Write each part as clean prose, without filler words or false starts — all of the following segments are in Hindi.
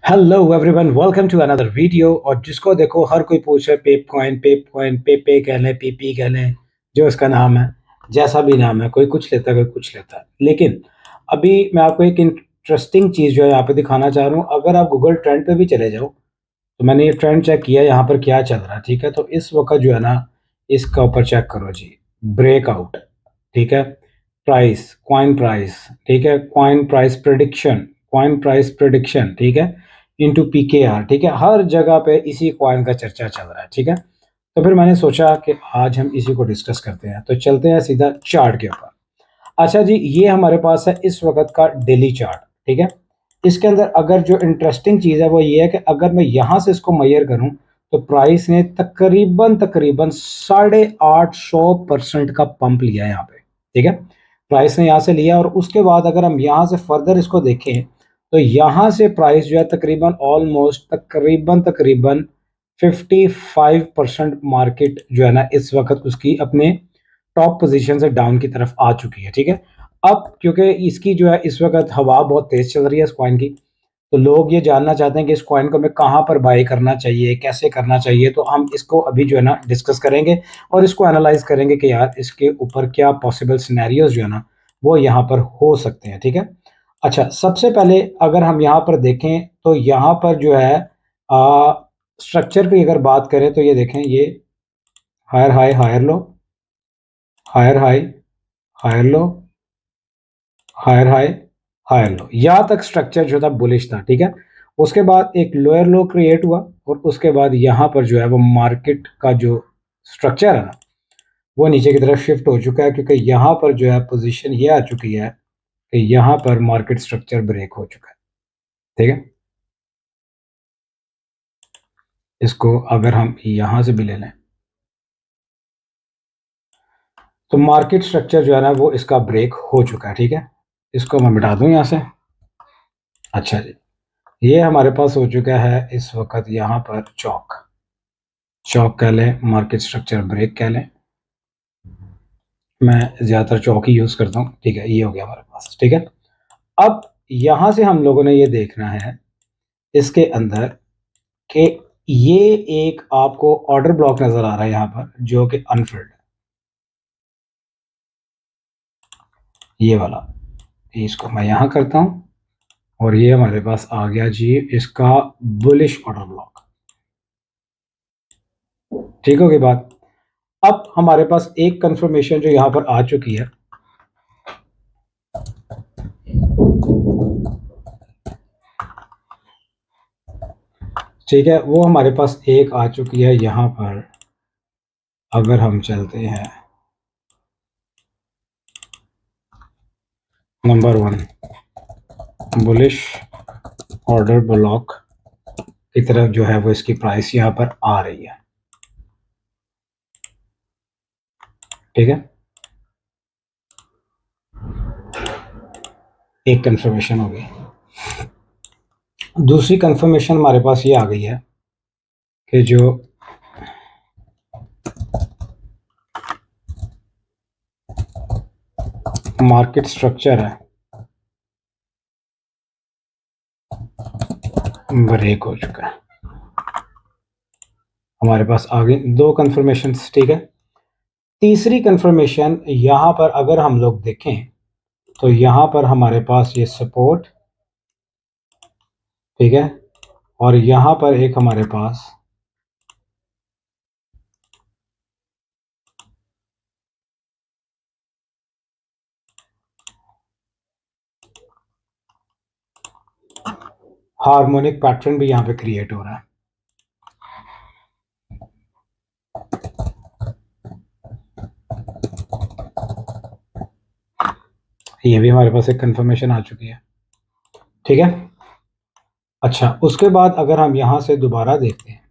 Hello everyone, welcome to another video. और जिसको देखो हर कोई पूछ रहा है पेप कॉइन पे कह लें, पीपी कह लें, जो इसका नाम है। जैसा भी नाम है, कोई कुछ लेता है, कोई कुछ लेता है। लेकिन अभी मैं आपको एक इंटरेस्टिंग चीज़ जो है यहाँ पे दिखाना चाह रहा हूँ। अगर आप गूगल ट्रेंड पे भी चले जाओ तो मैंने ये ट्रेंड चेक किया यहाँ पर क्या चल रहा है। ठीक है, तो इस वक्त जो है ना, इसका ऊपर चेक करो जी। ब्रेकआउट, ठीक है। प्राइस, कॉइन प्राइस, ठीक है। Coin price prediction, coin price prediction, ठीक है। इनटू पीकेआर, ठीक है। हर जगह पे इसी कॉइन का चर्चा चल रहा है, ठीक है। तो फिर मैंने सोचा कि आज हम इसी को डिस्कस करते हैं। तो चलते हैं सीधा चार्ट के ऊपर। अच्छा जी, ये हमारे पास है इस वक्त का डेली चार्ट, ठीक है। इसके अंदर अगर जो इंटरेस्टिंग चीज़ है वो ये है कि अगर मैं यहाँ से इसको मैयर करूँ तो प्राइस ने तकरीबन तकरीबन 850% का पंप लिया है यहाँ पे, ठीक है। प्राइस ने यहाँ से लिया और उसके बाद अगर हम यहाँ से फर्दर इसको देखें तो यहाँ से प्राइस जो है तकरीबन ऑलमोस्ट तकरीबन तकरीबन 55% मार्केट जो है ना इस वक्त उसकी अपने टॉप पोजीशन से डाउन की तरफ आ चुकी है, ठीक है। अब क्योंकि इसकी जो है इस वक्त हवा बहुत तेज चल रही है इस कॉइन की, तो लोग ये जानना चाहते हैं कि इस कॉइन को हमें कहाँ पर बाय करना चाहिए, कैसे करना चाहिए। तो हम इसको अभी जो है ना डिस्कस करेंगे और इसको एनालाइज करेंगे कि यार इसके ऊपर क्या पॉसिबल सिनेरियोज जो है ना वो यहाँ पर हो सकते हैं, ठीक है। अच्छा, सबसे पहले अगर हम यहाँ पर देखें तो यहाँ पर जो है स्ट्रक्चर की अगर बात करें तो ये देखें, ये higher high, higher low, higher high, higher low, higher high, higher low, यहाँ तक स्ट्रक्चर जो था बुलिश था, ठीक है। उसके बाद एक लोअर लो क्रिएट हुआ और उसके बाद यहाँ पर जो है वो मार्केट का जो स्ट्रक्चर है ना वो नीचे की तरफ शिफ्ट हो चुका है, क्योंकि यहाँ पर जो है पोजीशन ये आ चुकी है कि यहाँ पर मार्केट स्ट्रक्चर ब्रेक हो चुका है, ठीक है। इसको अगर हम यहाँ से भी ले लें तो मार्केट स्ट्रक्चर जो है ना वो इसका ब्रेक हो चुका है, ठीक है। इसको मैं मिटा दूं यहाँ से। अच्छा जी, ये हमारे पास हो चुका है इस वक्त यहाँ पर चौक, चौक कह लें, मार्केट स्ट्रक्चर ब्रेक कह लें। मैं ज़्यादातर चौक ही यूज़ करता हूँ, ठीक है। ये हो गया हमारे पास, ठीक है। अब यहाँ से हम लोगों ने ये देखना है इसके अंदर कि ये एक आपको ऑर्डर ब्लॉक नज़र आ रहा है यहाँ पर जो कि अनफिल्ड है, ये वाला। इसको मैं यहाँ करता हूँ और ये हमारे पास आ गया जी इसका बुलिश ऑर्डर ब्लॉक, ठीक होगी बात। अब हमारे पास एक कंफर्मेशन जो यहाँ पर आ चुकी है, ठीक है, वो हमारे पास एक आ चुकी है यहाँ पर। अगर हम चलते हैं नंबर 1 बुलिश ऑर्डर ब्लॉक की तरफ जो है वो इसकी प्राइस यहाँ पर आ रही है, ठीक है। एक कंफर्मेशन हो गई। दूसरी कंफर्मेशन हमारे पास ये आ गई है कि जो मार्केट स्ट्रक्चर है ब्रेक हो चुका है। हमारे पास आ गई दो कंफर्मेशन, ठीक है। तीसरी कंफर्मेशन यहाँ पर अगर हम लोग देखें तो यहाँ पर हमारे पास ये सपोर्ट, ठीक है, और यहाँ पर एक हमारे पास हार्मोनिक पैटर्न भी यहाँ पे क्रिएट हो रहा है। ये भी हमारे पास एक कंफर्मेशन आ चुकी है, ठीक है। अच्छा, उसके बाद अगर हम यहाँ से दोबारा देखते हैं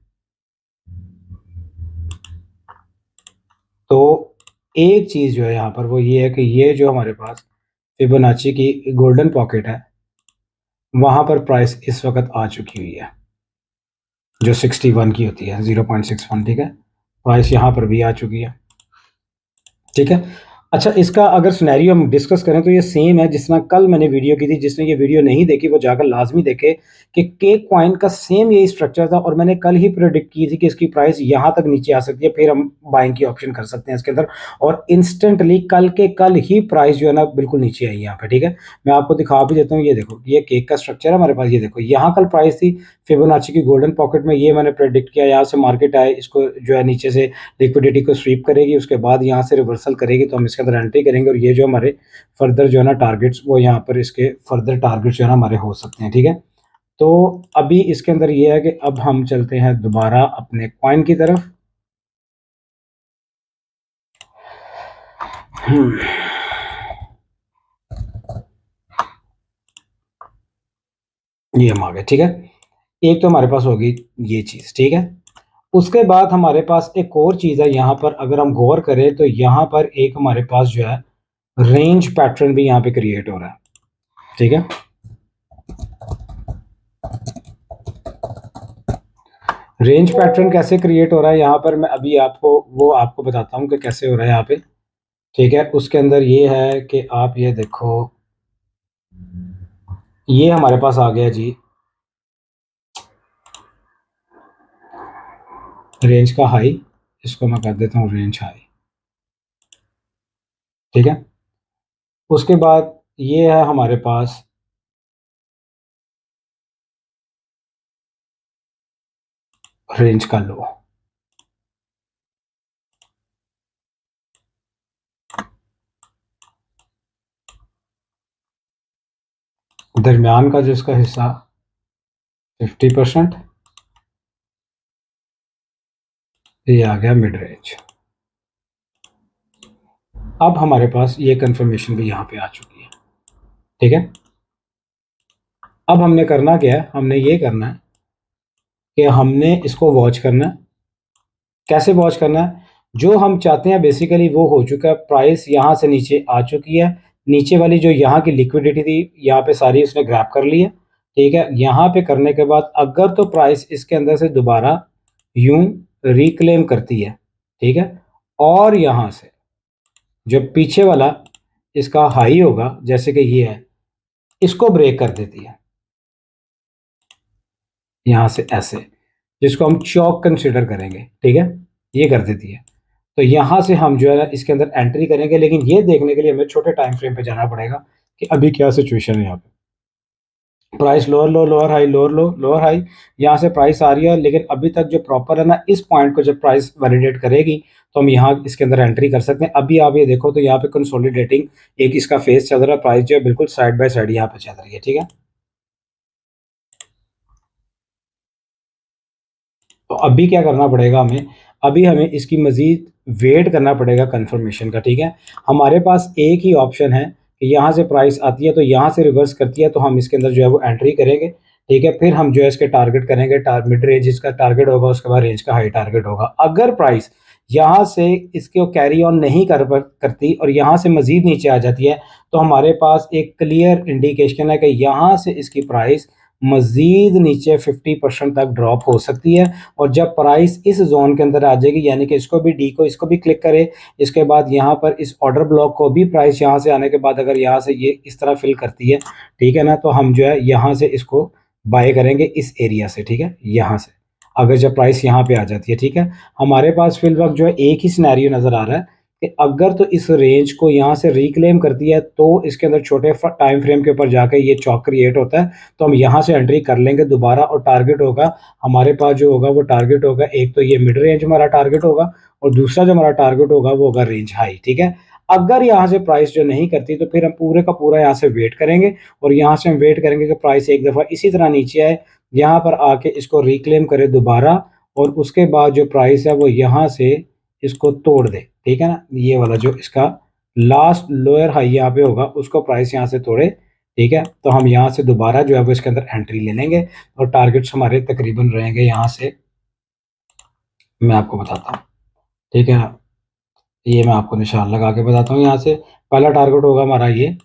तो एक चीज़ जो है यहाँ पर वो ये है कि ये जो हमारे पास फिबोनाची की गोल्डन पॉकेट है वहाँ पर प्राइस इस वक्त आ चुकी हुई है जो 61 की होती है, 0.61, ठीक है। प्राइस यहाँ पर भी आ चुकी है, ठीक है। अच्छा, इसका अगर सिनेरियो हम डिस्कस करें तो ये सेम है जिस तरह कल मैंने वीडियो की थी। जिसने ये वीडियो नहीं देखी वो जाकर लाजमी देखे कि केक कॉइन का सेम यही स्ट्रक्चर था और मैंने कल ही प्रेडिक्ट की थी कि इसकी प्राइस यहाँ तक नीचे आ सकती है, फिर हम बाइंग की ऑप्शन कर सकते हैं इसके अंदर। और इंस्टेंटली कल के कल ही प्राइस जो है ना बिल्कुल नीचे आई यहाँ पे, ठीक है। मैं आपको दिखा भी देता हूँ, ये देखो ये केक का स्ट्रक्चर है हमारे पास। ये देखो यहाँ कल प्राइस थी फिबोनाची की गोल्डन पॉकेट में, ये मैंने प्रेडिक्ट किया। यहाँ से मार्केट आए, इसको जो है नीचे से लिक्विडिटी को स्वीप करेगी, उसके बाद यहाँ से रिवर्सल करेगी तो हम इसके अंदर एंट्री करेंगे। और ये जो हमारे फर्दर जो है ना टारगेट्स, वो यहाँ पर इसके फर्दर टारगेट्स जो है ना हमारे हो सकते हैं, ठीक है। तो अभी इसके अंदर ये है कि अब हम चलते हैं दोबारा अपने कॉइन की तरफ। ये हम आ गए, ठीक है। एक तो हमारे पास होगी ये चीज़, ठीक है। उसके बाद हमारे पास एक और चीज़ है यहाँ पर, अगर हम गौर करें तो यहाँ पर एक हमारे पास जो है रेंज पैटर्न भी यहाँ पे क्रिएट हो रहा है, ठीक है। रेंज पैटर्न कैसे क्रिएट हो रहा है यहाँ पर, मैं अभी आपको वो आपको बताता हूँ कि कैसे हो रहा है यहाँ पे, ठीक है। उसके अंदर ये है कि आप ये देखो, ये हमारे पास आ गया जी रेंज का हाई। इसको मैं कर देता हूँ रेंज हाई, ठीक है। उसके बाद ये है हमारे पास रेंज का लो, दरमियान का जो इसका हिस्सा 50%, ये आ गया मिड रेंज। अब हमारे पास ये कंफर्मेशन भी यहाँ पे आ चुकी है, ठीक है। अब हमने करना क्या है, हमने ये करना है कि हमने इसको वॉच करना है। कैसे वॉच करना है, जो हम चाहते हैं बेसिकली वो हो चुका है। प्राइस यहाँ से नीचे आ चुकी है, नीचे वाली जो यहाँ की लिक्विडिटी थी यहाँ पे सारी उसने ग्रैब कर ली है, ठीक है। यहाँ पे करने के बाद अगर तो प्राइस इसके अंदर से दोबारा यूं रिक्लेम करती है, ठीक है, और यहाँ से जो पीछे वाला इसका हाई होगा जैसे कि ये है, इसको ब्रेक कर देती है यहाँ से ऐसे, जिसको हम चौक कंसिडर करेंगे, ठीक है, ये कर देती है। तो यहाँ से हम जो है ना इसके अंदर एंट्री करेंगे, लेकिन ये देखने के लिए हमें छोटे टाइम फ्रेम पे जाना पड़ेगा कि अभी क्या सिचुएशन है यहाँ पे। प्राइस लोअर लो, लोअर हाई, लोअर लो, लोअर हाई, यहाँ से प्राइस आ रही है, लेकिन अभी तक जो प्रॉपर है ना, इस पॉइंट को जब प्राइस वैलिडेट करेगी तो हम यहाँ इसके अंदर एंट्री कर सकते हैं। अभी आप ये देखो तो यहाँ पे कंसोलिडेटिंग एक इसका फेस चल रहा है, प्राइस जो है बिल्कुल साइड बाय साइड यहाँ पे चल रही है, ठीक है। तो अभी क्या करना पड़ेगा हमें, अभी हमें इसकी मज़ीद वेट करना पड़ेगा कंफर्मेशन का, ठीक है। हमारे पास एक ही ऑप्शन है कि यहाँ से प्राइस आती है तो यहाँ से रिवर्स करती है तो हम इसके अंदर जो है वो एंट्री करेंगे, ठीक है। फिर हम जो है इसके टारगेट करेंगे, मिड रेंज इसका टारगेट होगा, उसके बाद रेंज का हाई टारगेट होगा। अगर प्राइस यहाँ से इसको कैरी ऑन नहीं करती और यहाँ से मज़ीद नीचे आ जाती है तो हमारे पास एक क्लियर इंडिकेशन है कि यहाँ से इसकी प्राइस मज़ीद नीचे 50% तक ड्रॉप हो सकती है। और जब प्राइस इस जोन के अंदर आ जाएगी, यानी कि इसको भी डी को इसको भी क्लिक करे, इसके बाद यहाँ पर इस ऑर्डर ब्लॉक को भी प्राइस यहाँ से आने के बाद अगर यहाँ से ये इस तरह फिल करती है, ठीक है ना, तो हम जो है यहाँ से इसको बाय करेंगे इस एरिया से, ठीक है, यहाँ से। अगर जब प्राइस यहाँ पे आ जाती है, ठीक है, हमारे पास फिल वक्त जो है एक ही सिनेरियो नज़र आ रहा है कि अगर तो इस रेंज को यहाँ से रिक्लेम करती है तो इसके अंदर छोटे टाइम फ्रेम के ऊपर जाकर ये चौक क्रिएट होता है, तो हम यहाँ से एंट्री कर लेंगे दोबारा। और टारगेट होगा हमारे पास जो होगा वो टारगेट होगा, एक तो ये मिड रेंज हमारा टारगेट होगा और दूसरा जो हमारा टारगेट होगा वो होगा रेंज हाई, ठीक है। अगर यहाँ से प्राइस जो नहीं करती तो फिर हम पूरे का पूरा यहाँ से वेट करेंगे और यहाँ से हम वेट करेंगे कि प्राइस एक दफ़ा इसी तरह नीचे आए, यहाँ पर आके इसको रिक्लेम करे दोबारा, और उसके बाद जो प्राइस है वो यहाँ से इसको तोड़ दे, ठीक है ना। ये वाला जो इसका लास्ट लोअर हाई यहाँ पे होगा उसको प्राइस यहाँ से तोड़े, ठीक है। तो हम यहाँ से दोबारा जो है वो इसके अंदर एंट्री ले लेंगे और टारगेट्स हमारे तकरीबन रहेंगे यहाँ से, मैं आपको बताता हूँ, ठीक है ना। ये मैं आपको निशान लगा के बताता हूँ। यहाँ से पहला टारगेट होगा हमारा ये,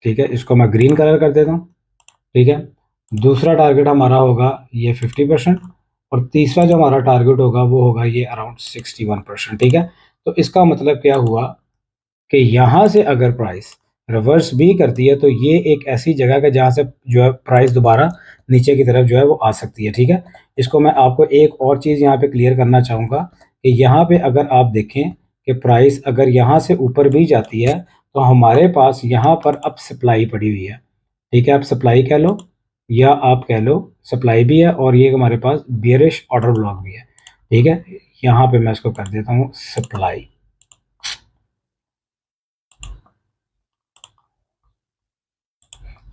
ठीक है, इसको मैं ग्रीन कलर कर देता हूँ, ठीक है। दूसरा टारगेट हमारा होगा ये 50%, और तीसरा जो हमारा टारगेट होगा वो होगा ये अराउंड 61%, ठीक है। तो इसका मतलब क्या हुआ कि यहाँ से अगर प्राइस रिवर्स भी करती है तो ये एक ऐसी जगह है जहाँ से जो है प्राइस दोबारा नीचे की तरफ जो है वो आ सकती है, ठीक है। इसको मैं आपको एक और चीज़ यहाँ पे क्लियर करना चाहूँगा कि यहाँ पे अगर आप देखें कि प्राइस अगर यहाँ से ऊपर भी जाती है तो हमारे पास यहाँ पर अब सप्लाई पड़ी हुई है, ठीक है। आप सप्लाई कह लो या आप कह लो सप्लाई भी है और ये हमारे पास बियरिश ऑर्डर ब्लॉक भी है, ठीक है। यहाँ पे मैं इसको कर देता हूँ सप्लाई।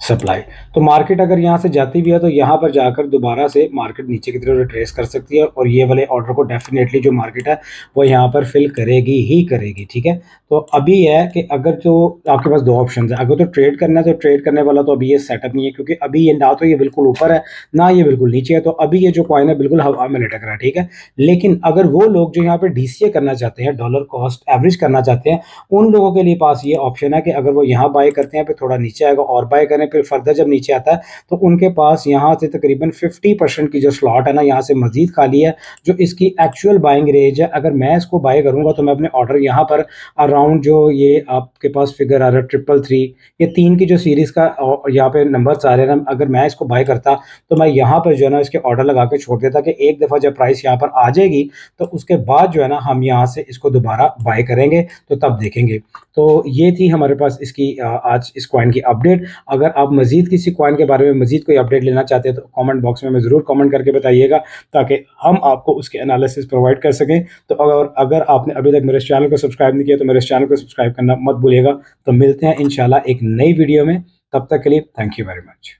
सप्लाई तो मार्केट अगर यहाँ से जाती भी है तो यहाँ पर जाकर दोबारा से मार्केट नीचे की तरफ रिट्रेस कर सकती है और ये वाले ऑर्डर को डेफिनेटली जो मार्केट है वो यहाँ पर फिल करेगी ही करेगी, ठीक है। तो अभी है कि अगर जो आपके पास दो ऑप्शन है, अगर तो ट्रेड करना है तो ट्रेड करने वाला तो अभी ये सेटअप नहीं है, क्योंकि अभी ये ना तो ये बिल्कुल ऊपर है ना ये बिल्कुल नीचे है, तो अभी ये जो कॉइन है बिल्कुल हवा में लटक रहा है, ठीक है। लेकिन अगर वो लोग जो यहाँ पे डीसीए करना चाहते हैं, डॉलर कॉस्ट एवरेज करना चाहते हैं, उन लोगों के लिए पास ये ऑप्शन है कि अगर वो यहाँ बाय करते हैं फिर थोड़ा नीचे आएगा और बाय करें, फिर फर्दर जब नीचे आता है तो उनके पास यहाँ से तकरीबन 50% की जो स्लॉट है ना यहाँ से मजीद खाली है, जो इसकी एक्चुअल बाइंग रेंज है। अगर मैं इसको बाय करूंगा तो मैं अपने ऑर्डर यहाँ पर अराउंड जो ये आपके पास फिगर आ रहा है 333, ये 3 की जो सीरीज का यहाँ पे नंबर आ रहे हैं ना, अगर मैं इसको बाय करता तो मैं यहाँ पर जो है ना इसके ऑर्डर लगा के छोड़ देता कि एक दफ़ा जब प्राइस यहाँ पर आ जाएगी तो उसके बाद जो है ना हम यहाँ से इसको दोबारा बाय करेंगे, तो तब देखेंगे। तो ये थी हमारे पास इसकी आज इस कॉइन की अपडेट। अगर आप मज़ीद किसी कॉइन के बारे में मज़ीद कोई अपडेट लेना चाहते हैं तो कमेंट बॉक्स में हमें ज़रूर कमेंट करके बताइएगा, ताकि हम आपको उसके एनालिसिस प्रोवाइड कर सकें। तो अगर आपने अभी तक मेरे चैनल को सब्सक्राइब नहीं किया तो मेरे चैनल को सब्सक्राइब करना मत भूलिएगा। तो मिलते हैं इंशाल्लाह एक नई वीडियो में, तब तक के लिए thank you very much.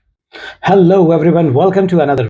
Hello everyone, welcome to another